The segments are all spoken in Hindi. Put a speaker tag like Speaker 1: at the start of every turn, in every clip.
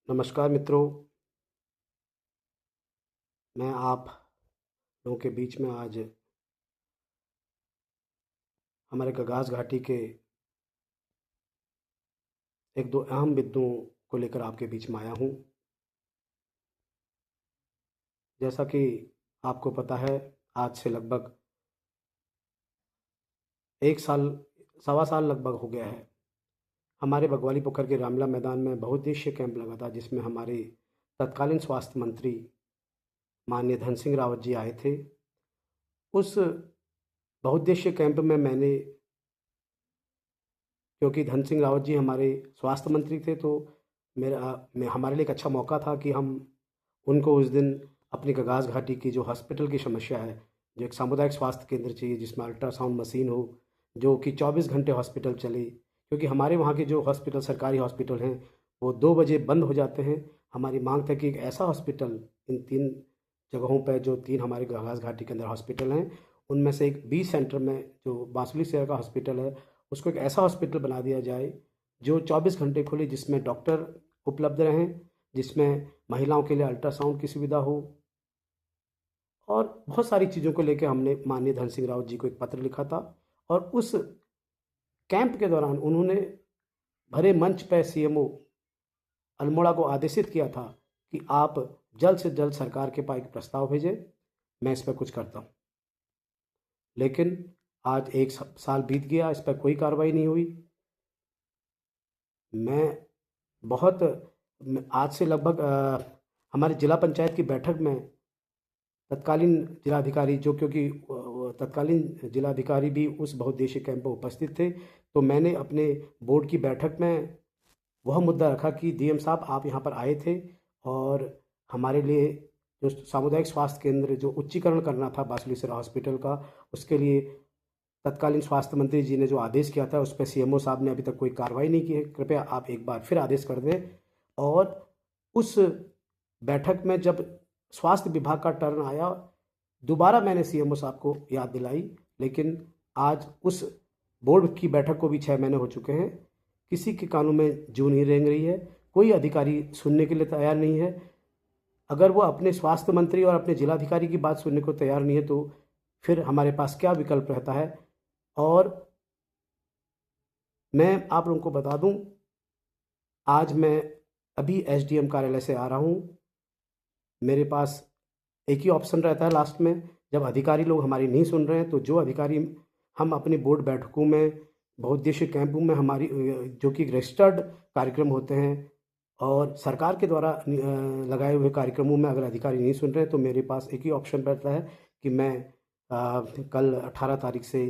Speaker 1: नमस्कार मित्रों, मैं आप लोगों के बीच में आज हमारे गगास घाटी के एक दो अहम बिंदुओं को लेकर आपके बीच में आया हूँ। जैसा कि आपको पता है, आज से लगभग 1 साल, सवा साल लगभग हो गया है। हमारे बगवाली पोखर के रामला मैदान में बहुउद्देशीय कैंप लगा था, जिसमें हमारे तत्कालीन स्वास्थ्य मंत्री माननीय धन सिंह रावत जी आए थे। उस बहुउद्देशीय कैंप में मैंने, क्योंकि धन सिंह रावत जी हमारे स्वास्थ्य मंत्री थे, तो हमारे लिए एक अच्छा मौका था कि हम उनको उस दिन अपनी गगास घाटी की जो हॉस्पिटल की समस्या है, जो एक सामुदायिक स्वास्थ्य केंद्र चाहिए जिसमें अल्ट्रासाउंड मशीन हो, जो कि 24 घंटे हॉस्पिटल चले, क्योंकि हमारे वहाँ के जो हॉस्पिटल, सरकारी हॉस्पिटल हैं, वो 2 बजे बंद हो जाते हैं। हमारी मांग थी कि एक ऐसा हॉस्पिटल इन 3 जगहों पर, जो 3 हमारे गगास घाटी के अंदर हॉस्पिटल हैं, उनमें से एक बी सेंटर में जो बांसुली शहर का हॉस्पिटल है, उसको एक ऐसा हॉस्पिटल बना दिया जाए जो 24 घंटे खुले, जिसमें डॉक्टर उपलब्ध रहें, जिसमें महिलाओं के लिए अल्ट्रासाउंड की सुविधा हो, और बहुत सारी चीज़ों को लेकर हमने माननीय धन सिंह रावत जी को एक पत्र लिखा था। और उस कैंप के दौरान उन्होंने भरे मंच पर सीएमओ अल्मोड़ा को आदेशित किया था कि आप जल्द से जल्द सरकार के पास एक प्रस्ताव भेजें, मैं इस पर कुछ करता हूँ। लेकिन आज 1 साल बीत गया, इस पर कोई कार्रवाई नहीं हुई। मैं बहुत आज से लगभग हमारे जिला पंचायत की बैठक में तत्कालीन जिलाधिकारी, जो क्योंकि तत्कालीन जिलाधिकारी भी उस बहुउद्देशीय कैंप में उपस्थित थे, तो मैंने अपने बोर्ड की बैठक में वह मुद्दा रखा कि डीएम साहब, आप यहाँ पर आए थे और हमारे लिए जो सामुदायिक स्वास्थ्य केंद्र जो उच्चीकरण करना था बासुलीसरा हॉस्पिटल का, उसके लिए तत्कालीन स्वास्थ्य मंत्री जी ने जो आदेश किया था, उस पर सीएमओ साहब ने अभी तक कोई कार्रवाई नहीं की है। कृपया आप एक बार फिर आदेश कर दें। और उस बैठक में जब स्वास्थ्य विभाग का टर्न आया, दोबारा मैंने सीएमओ साहब को याद दिलाई, लेकिन आज उस बोर्ड की बैठक को भी 6 महीने हो चुके हैं। किसी के कानों में जूं नहीं रेंग रही है, कोई अधिकारी सुनने के लिए तैयार नहीं है। अगर वो अपने स्वास्थ्य मंत्री और अपने जिलाधिकारी की बात सुनने को तैयार नहीं है, तो फिर हमारे पास क्या विकल्प रहता है। और मैं आप लोगों को बता दूं, आज मैं अभी एसडीएम कार्यालय से आ रहा हूं। मेरे पास एक ही ऑप्शन रहता है लास्ट में, जब अधिकारी लोग हमारी नहीं सुन रहे हैं, तो जो अधिकारी हम अपनी बोर्ड बैठकों में, बहुउद्देशीय कैंपों में, हमारी जो कि रजिस्टर्ड कार्यक्रम होते हैं और सरकार के द्वारा लगाए हुए कार्यक्रमों में अगर अधिकारी नहीं सुन रहे हैं, तो मेरे पास एक ही ऑप्शन रहता है कि मैं कल 18 तारीख से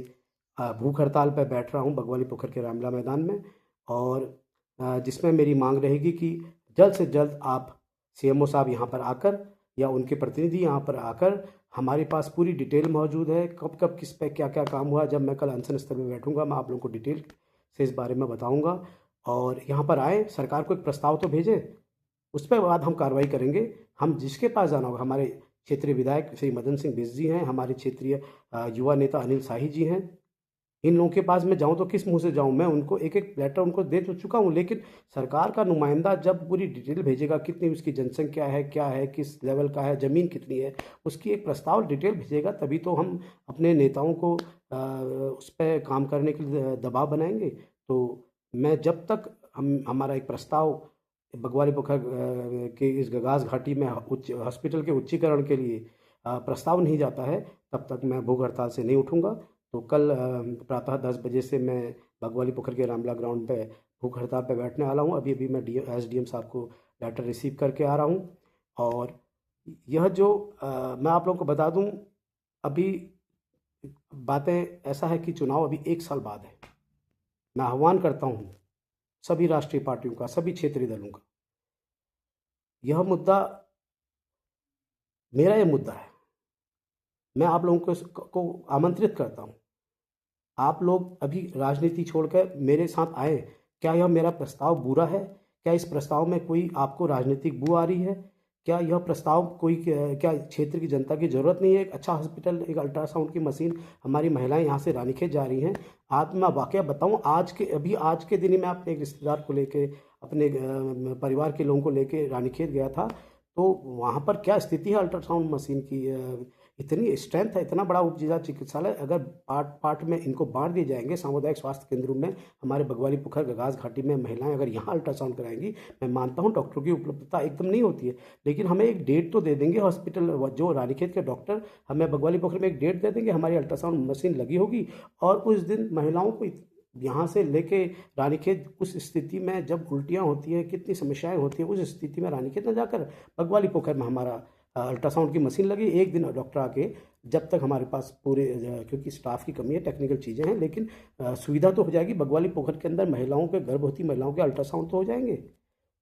Speaker 1: भूख हड़ताल पर बैठ रहा हूँ बगवाली पोखर के रामला मैदान में। और जिसमें मेरी मांग रहेगी कि जल्द से जल्द आप सीएमओ साहब यहाँ पर आकर, या उनके प्रतिनिधि यहाँ पर आकर, हमारे पास पूरी डिटेल मौजूद है, कब कब किस पे क्या क्या काम हुआ। जब मैं कल अनशन स्तर में बैठूंगा, मैं आप लोगों को डिटेल से इस बारे में बताऊंगा। और यहाँ पर आए, सरकार को एक प्रस्ताव तो भेजें, उस पर बाद हम कार्रवाई करेंगे। हम जिसके पास जाना होगा, हमारे क्षेत्रीय विधायक श्री मदन सिंह बिष्ट जी हैं, हमारे क्षेत्रीय युवा नेता अनिल शाही जी हैं। इन लोगों के पास मैं जाऊं तो किस मुंह से जाऊं? मैं उनको एक एक लेटर उनको दे तो चुका हूं, लेकिन सरकार का नुमाइंदा जब पूरी डिटेल भेजेगा, कितनी उसकी जनसंख्या है, क्या है, किस लेवल का है, ज़मीन कितनी है, उसकी एक प्रस्ताव डिटेल भेजेगा, तभी तो हम अपने नेताओं को उस पर काम करने के लिए दबाव बनाएंगे। तो मैं जब तक हमारा एक प्रस्ताव बगवाली पोखर के इस गगास घाटी में उच्च हॉस्पिटल के उच्चीकरण के लिए प्रस्ताव नहीं जाता है, तब तक मैं भूख हड़ताल से नहीं उठूंगा। तो कल प्रातः 10 बजे से मैं बगवाली पोखर के रामला ग्राउंड पे भूख हड़ताल पे बैठने वाला हूँ। अभी अभी मैं एसडीएम साहब को लेटर रिसीव करके आ रहा हूँ। और यह जो मैं आप लोगों को बता दूँ, अभी बातें ऐसा है कि चुनाव अभी 1 साल बाद है। मैं आह्वान करता हूँ सभी राष्ट्रीय पार्टियों का, सभी क्षेत्रीय दलों का, यह मुद्दा मेरा, यह मुद्दा है। मैं आप लोगों को आमंत्रित करता हूँ, आप लोग अभी राजनीति छोड़कर मेरे साथ आए। क्या यह मेरा प्रस्ताव बुरा है? क्या इस प्रस्ताव में कोई आपको राजनीतिक बू आ रही है? क्या यह प्रस्ताव कोई क्या क्षेत्र की जनता की ज़रूरत नहीं है? एक अच्छा हॉस्पिटल, एक अल्ट्रासाउंड की मशीन, हमारी महिलाएं यहाँ से रानीखेत जा रही हैं। आज मैं वाकया बताऊँ, आज के दिन ही मैं अपने एक रिश्तेदार को लेके, अपने परिवार के लोगों को लेके रानीखेत गया था। तो वहाँ पर क्या स्थिति है अल्ट्रासाउंड मशीन की, इतनी स्ट्रेंथ है, इतना बड़ा उप जिला चिकित्सालय, अगर पार्ट पार्ट में इनको बांट दिए जाएंगे सामुदायिक स्वास्थ्य केंद्रों में, हमारे बगवाली पुखर गगास घाटी में महिलाएं अगर यहाँ अल्ट्रासाउंड कराएंगी, मैं मानता हूँ डॉक्टरों की उपलब्धता एकदम नहीं होती है, लेकिन हमें एक डेट तो दे देंगे हॉस्पिटल, जो रानीखेत के डॉक्टर हमें बगवाली पुखर में एक डेट दे देंगे, हमारी अल्ट्रासाउंड मशीन लगी होगी, और उस दिन महिलाओं को यहाँ से लेके रानीखेत, उस स्थिति में जब उल्टियाँ होती हैं, कितनी समस्याएं होती हैं, उस स्थिति में रानीखेत न जाकर बगवाली पोखर में हमारा अल्ट्रासाउंड की मशीन लगी, एक दिन डॉक्टर आके, जब तक हमारे पास पूरे क्योंकि स्टाफ की कमी है, टेक्निकल चीज़ें हैं, लेकिन सुविधा तो हो जाएगी, बगवाली पोखर के अंदर महिलाओं के, गर्भवती महिलाओं के अल्ट्रासाउंड तो हो जाएंगे।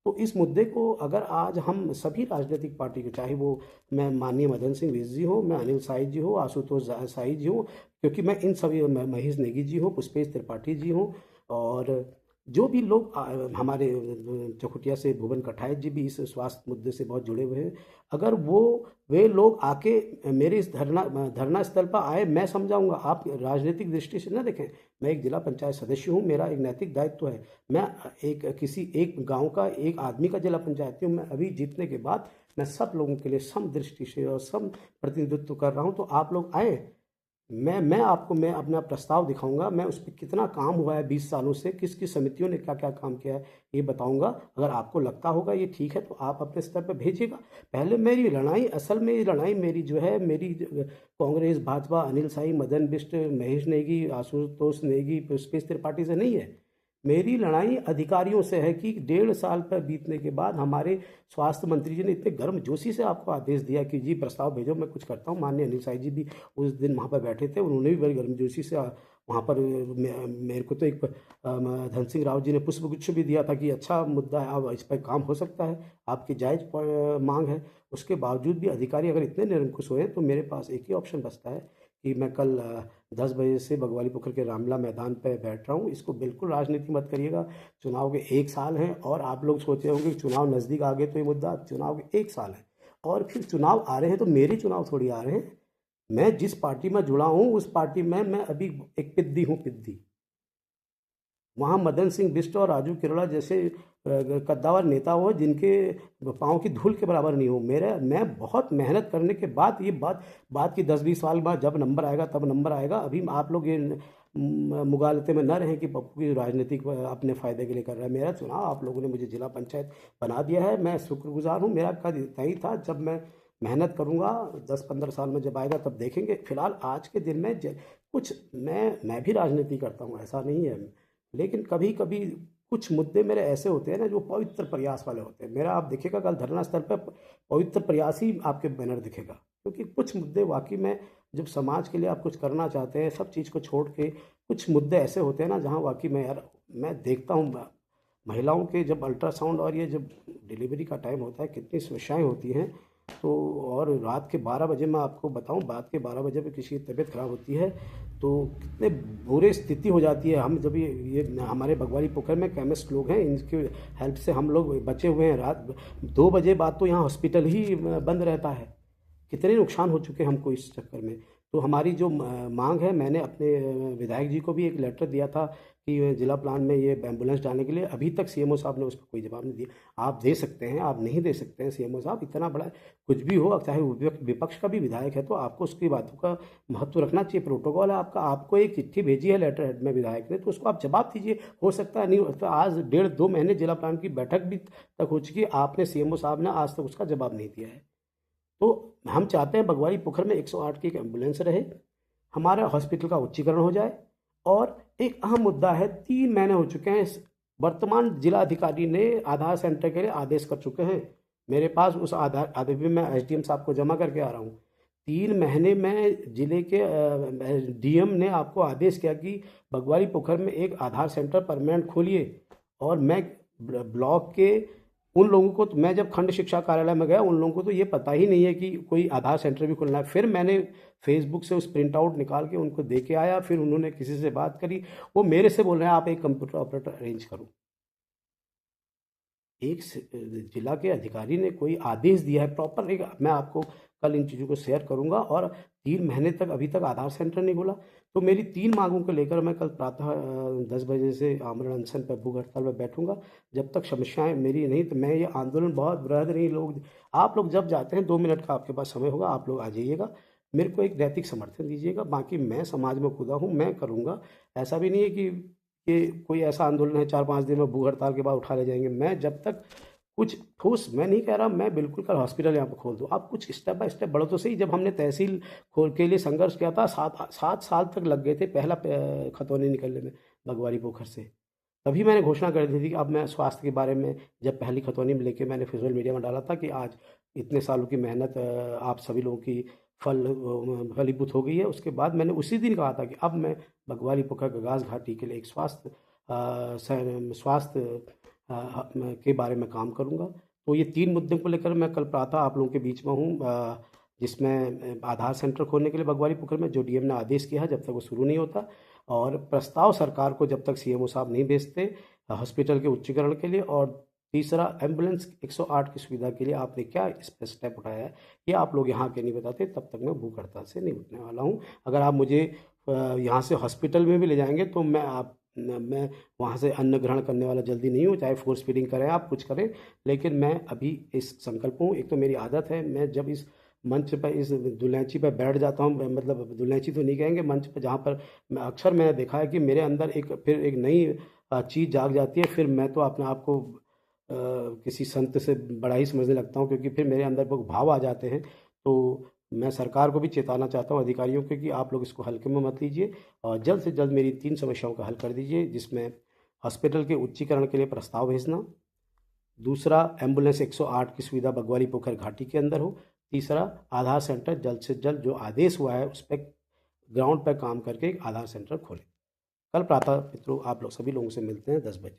Speaker 1: तो इस मुद्दे को अगर आज हम सभी राजनीतिक पार्टी के, चाहे वो मैं माननीय मदन सिंह बिष्ट जी हो, मैं अनिल साई जी हो, आशुतोष साई जी हो, क्योंकि मैं इन सभी, महेश नेगी जी हो, पुष्पेश त्रिपाठी जी हो, और जो भी लोग हमारे चकुटिया से भुवन कठायत जी भी इस स्वास्थ्य मुद्दे से बहुत जुड़े हुए हैं, अगर वे लोग आके मेरे इस धरना स्थल पर आए, मैं समझाऊंगा। आप राजनीतिक दृष्टि से न देखें, मैं एक जिला पंचायत सदस्य हूँ, मेरा एक नैतिक दायित्व है, मैं किसी एक गांव का, एक आदमी का जिला पंचायती हूँ, मैं अभी जीतने के बाद मैं सब लोगों के लिए सम दृष्टि से और सम प्रतिनिधित्व कर रहा हूँ, तो आप लोग आए, मैं अपना प्रस्ताव दिखाऊंगा, मैं उस पर कितना काम हुआ है 20 सालों से, किस किस समितियों ने क्या क्या काम किया है, ये बताऊंगा। अगर आपको लगता होगा ये ठीक है तो आप अपने स्तर पर भेजिएगा। पहले मेरी लड़ाई, असल में ये लड़ाई मेरी जो है, मेरी कांग्रेस, भाजपा, अनिल साई, मदन बिष्ट, महेश नेगी, आशुतोष नेगी, पुष्पेश त्रिपाठी से नहीं है। मेरी लड़ाई अधिकारियों से है कि 1.5 साल पर बीतने के बाद हमारे स्वास्थ्य मंत्री जी ने इतने गर्मजोशी से आपको आदेश दिया कि जी प्रस्ताव भेजो, मैं कुछ करता हूँ। माननीय अनिल साई जी भी उस दिन वहाँ पर बैठे थे, उन्होंने भी बड़ी गर्मजोशी से वहाँ पर मेरे को तो एक धन सिंह रावत जी ने पुष्पगुच्छ भी दिया था कि अच्छा मुद्दा है, अब इस पर काम हो सकता है, आपकी जायज़ मांग है। उसके बावजूद भी अधिकारी अगर इतने निरंकुश हुए तो मेरे पास एक ही ऑप्शन बचता है कि मैं कल 10 बजे से बगवाली पुखर के रामला मैदान पर बैठ रहा हूँ। इसको बिल्कुल राजनीति मत करिएगा। चुनाव के 1 साल हैं, और आप लोग सोच रहे होंगे कि चुनाव नज़दीक आ गए तो ये मुद्दा, चुनाव के 1 साल है और फिर चुनाव आ रहे हैं, तो मेरे चुनाव थोड़ी आ रहे हैं। मैं जिस पार्टी में जुड़ा हूँ उस पार्टी में मैं अभी एक पिद्दी हूँ, पिद्दी। वहाँ मदन सिंह बिष्ट और राजू किरोड़ा जैसे कद्दावर नेता हो जिनके पाँव की धूल के बराबर नहीं हो। मैं बहुत मेहनत करने के बाद, ये बात की 10-20 साल बाद जब नंबर आएगा तब नंबर आएगा। अभी आप लोग ये मुगालते में न रहें कि पप्पू की राजनीतिक अपने फ़ायदे के लिए कर रहा है। मेरा चुनाव आप लोगों ने मुझे जिला पंचायत बना दिया है, मैं शुक्रगुजार हूँ। मेरा कद इतना ही था, जब मैं मेहनत करूँगा 10-15 साल में जब आएगा तब देखेंगे। फिलहाल आज के दिन में कुछ मैं भी राजनीति करता हूँ, ऐसा नहीं है, लेकिन कभी कभी कुछ मुद्दे मेरे ऐसे होते हैं ना जो पवित्र प्रयास वाले होते हैं। मेरा आप देखिएगा कल धरना स्थल पर पवित्र प्रयास ही आपके बैनर दिखेगा, क्योंकि कुछ मुद्दे वाकई में जब समाज के लिए आप कुछ करना चाहते हैं, सब चीज़ को छोड़ के, कुछ मुद्दे ऐसे होते हैं ना जहाँ वाकई में यार, मैं देखता हूँ महिलाओं के जब अल्ट्रासाउंड और ये जब डिलीवरी का टाइम होता है कितनी समस्याएं होती हैं। तो और रात के 12 बजे, मैं आपको बताऊं, रात के 12 बजे पे किसी की तबीयत ख़राब होती है तो कितने बुरे स्थिति हो जाती है। हम जब ये हमारे बगवाली पोखर में केमिस्ट लोग हैं, इनकी हेल्प से हम लोग बचे हुए हैं। रात 2 बजे बाद तो यहाँ हॉस्पिटल ही बंद रहता है। कितने नुकसान हो चुके हैं हमको इस चक्कर में। तो हमारी जो मांग है, मैंने अपने विधायक जी को भी एक लेटर दिया था कि जिला प्लान में ये एम्बुलेंस डालने के लिए। अभी तक सीएमओ साहब ने उस पर कोई जवाब नहीं दिया। आप दे सकते हैं, आप नहीं दे सकते हैं सीएमओ साहब, इतना बड़ा कुछ भी हो, चाहे विपक्ष का भी विधायक है तो आपको उसकी बातों का महत्व रखना चाहिए। प्रोटोकॉल है आपका, आपको एक चिट्ठी भेजी है लेटर हेड में विधायक ने, तो उसको आप जवाब दीजिए। हो सकता है नहीं हो सकता, आज 1.5-2 महीने जिला प्लान की बैठक भी तक हो चुकी है, आपने सीएमओ साहब ने आज तक उसका जवाब नहीं दिया है। तो हम चाहते हैं बगवाड़ी पोखर में 108 की एक एम्बुलेंस रहे, हमारा हॉस्पिटल का उच्चीकरण हो जाए। और एक अहम मुद्दा है, 3 महीने हो चुके हैं, वर्तमान जिला अधिकारी ने आधार सेंटर के लिए आदेश कर चुके हैं। मेरे पास उस आधार भी मैं एसडीएम साहब को जमा करके आ रहा हूँ। 3 महीने में जिले के डीएम ने आपको आदेश किया कि बगवाड़ी पोखर में एक आधार सेंटर परमानेंट खोलिए, और मैं ब्लॉक के उन लोगों को, तो मैं जब खंड शिक्षा कार्यालय में गया, उन लोगों को तो ये पता ही नहीं है कि कोई आधार सेंटर भी खुलना है। फिर मैंने फेसबुक से उस प्रिंट आउट निकाल के उनको दे के आया, फिर उन्होंने किसी से बात करी, वो मेरे से बोल रहे हैं आप एक कंप्यूटर ऑपरेटर अरेंज करो। एक जिला के अधिकारी ने कोई आदेश दिया है प्रॉपर, एक मैं आपको कल इन चीज़ों को शेयर करूंगा। और 3 महीने तक अभी तक आधार सेंटर नहीं खुला। तो मेरी 3 मांगों को लेकर मैं कल प्रातः 10 बजे से आमरण अनशन पर, भूख हड़ताल पर बैठूंगा। जब तक समस्याएं मेरी नहीं, तो मैं ये आंदोलन बहुत बृहद नहीं, लोग आप लोग जब जाते हैं 2 मिनट का आपके पास समय होगा, आप लोग आ जाइएगा, मेरे को एक नैतिक समर्थन दीजिएगा। बाकी मैं समाज में खुदा हूँ, मैं करूँगा। ऐसा भी नहीं है कि कोई ऐसा आंदोलन है 4-5 दिन में भूख हड़ताल के बाद उठा ले जाएंगे। मैं जब तक कुछ ठोस, मैं नहीं कह रहा मैं बिल्कुल कल हॉस्पिटल यहाँ पर खोल दूँ, आप कुछ स्टेप बाय स्टेप बढ़ो तो सही। जब हमने तहसील खोल के लिए संघर्ष किया था, 7 साल तक लग गए थे पहला खतौनी निकलने में बगवारी पोखर से। तभी मैंने घोषणा कर दी थी कि अब मैं स्वास्थ्य के बारे में, जब पहली खतौनी में लेके मैंने सोशल मीडिया में डाला था कि आज इतने सालों की मेहनत आप सभी लोगों की फलीभूत हो गई है। उसके बाद मैंने उसी दिन कहा था कि अब मैं बगवाली पोखर गगास घाटी के लिए एक स्वास्थ्य के बारे में काम करूंगा। तो ये 3 मुद्दों को लेकर मैं कल प्रातः आप लोगों के बीच में हूँ, जिसमें आधार सेंटर खोलने के लिए बगवाली पोखर में जो डीएम ने आदेश किया है, जब तक वो शुरू नहीं होता, और प्रस्ताव सरकार को जब तक सीएमओ साहब नहीं भेजते हॉस्पिटल के उच्चीकरण के लिए, और तीसरा एम्बुलेंस 108 की सुविधा के लिए आपने क्या इस पर स्टेप उठाया है, ये आप लोग यहाँ के नहीं बताते, तब तक मैं भूख हड़ताल से नहीं उठने वाला हूँ। अगर आप मुझे यहाँ से हॉस्पिटल में भी ले जाएंगे तो मैं वहाँ से अन्न ग्रहण करने वाला जल्दी नहीं हूँ, चाहे फोर्स फीडिंग करें आप कुछ करें, लेकिन मैं अभी इस संकल्प हूँ। एक तो मेरी आदत है, मैं जब इस मंच पर, इस दुलैंची पर बैठ जाता हूँ, मतलब दुलैंची तो नहीं कहेंगे, मंच पर जहाँ पर मैं अक्सर मैंने देखा है कि मेरे अंदर फिर एक नई चीज़ जाग जाती है। फिर मैं तो अपने आप को किसी संत से बड़ा ही समझने लगता हूँ, क्योंकि फिर मेरे अंदर वो भाव आ जाते हैं। तो मैं सरकार को भी चेताना चाहता हूँ, अधिकारियों को, कि आप लोग इसको हल्के में मत लीजिए और जल्द से जल्द मेरी 3 समस्याओं का हल कर दीजिए, जिसमें हॉस्पिटल के उच्चीकरण के लिए प्रस्ताव भेजना, दूसरा एम्बुलेंस 108 की सुविधा बगवाली पोखर घाटी के अंदर हो, तीसरा आधार सेंटर जल्द से जल्द जो आदेश हुआ है उस पर ग्राउंड पर काम करके एक आधार सेंटर खोलें। कल प्रातः मित्रों आप लोग सभी लोगों से मिलते हैं 10 बजे।